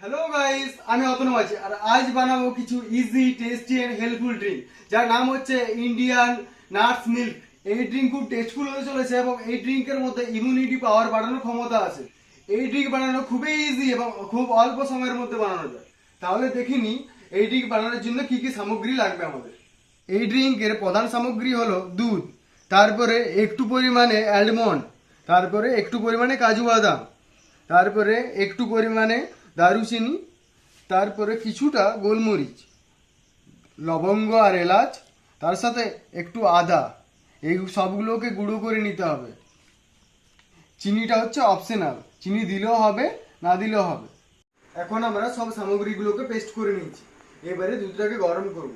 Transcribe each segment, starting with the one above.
Hello guys, আমি অতনু আছি আর আজ বানাবো কিছু easy tasty and helpful drink যার নাম হচ্ছে ইন্ডিয়ান নাটস মিল্ক। এই ড্রিঙ্ক খুব টেস্টফুল হতে চলেছে এবং এই ড্রিঙ্কের মধ্যে ইমিউনিটি পাওয়ার বাড়ানোর ক্ষমতা আছে। এই ড্রিঙ্ক বানানো খুবই ইজি এবং খুব অল্প সময়ের মধ্যে বানানো যায়। তাহলে দেখিনি এই ড্রিঙ্ক বানানোর জন্য কি কি সামগ্রী লাগবে আমাদের। এই ড্রিঙ্কের প্রধান সামগ্রী হলো দুধ, তারপরে একটু পরিমাণে অ্যালমন্ড, তারপরে একটু পরিমাণে কাজু বাদাম, তারপরে একটু পরিমাণে দারুচিনি, তারপরে কিছুটা গোলমরিচ, লবঙ্গ আর এলাচ, তার সাথে একটু আদা। এই সবগুলোকে গুঁড়ো করে নিতে হবে। চিনিটা হচ্ছে অপশনাল, চিনি দিলেও হবে না দিলেও হবে। এখন আমরা সব সামগ্রীগুলোকে পেস্ট করে নিয়েছি, এবারে দুধটাকে গরম করব।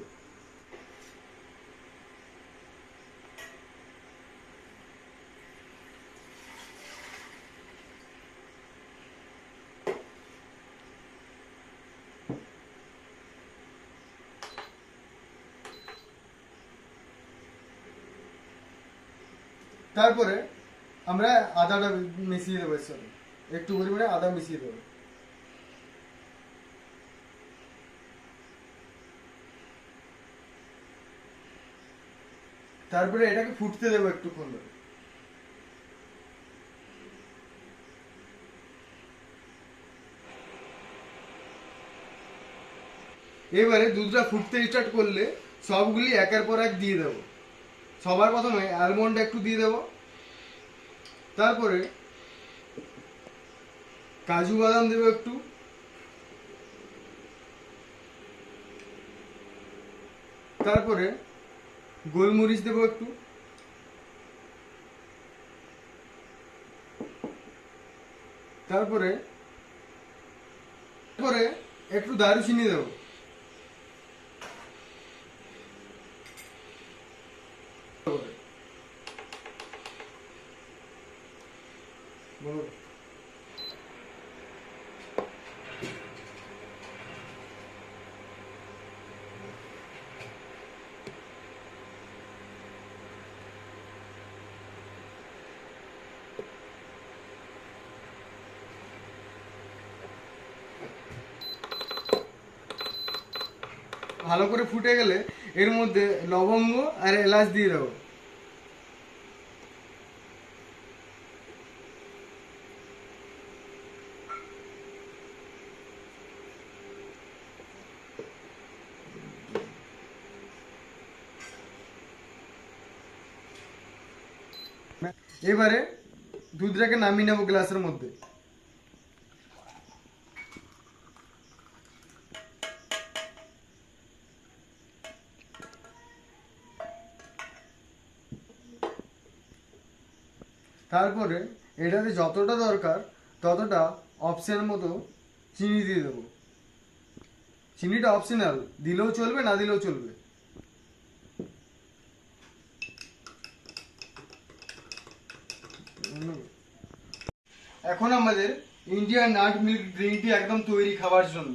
তারপরে আমরা আদাটা মিশিয়ে দেবো, এর সাথে একটু পরিমাণে আদা মিশিয়ে দেবো। তারপরে এটাকে ফুটতে দেবো একটুক্ষণ ধরে। এবারে দুধটা ফুটতে স্টার্ট করলে সবগুলি একের পর এক দিয়ে দেবো। সবার প্রথমে অ্যালমন্ড একটু দিয়ে দেবো, তারপরে কাজু বাদাম দেবো একটু, তারপরে গোলমরিচ দেবো একটু, তারপরে তারপরে একটু দারুচিনি দেবো। ভালো করে ফুটে গেলে এর মধ্যে লবঙ্গ আর এলাচ দিয়ে দেবো। এবারে দুধটাকে নামিয়ে নেবো গ্লাসের মধ্যে। তারপরে এটাতে যতটা দরকার ততটা অপশন মতো চিনি দিয়ে দেবো। চিনিটা অপশনাল, দিলেও চলবে না দিলেও চলবে। এখন আমাদের ইন্ডিয়ান নাট মিল্ক ড্রিঙ্কটি একদম তৈরি খাবার জন্য।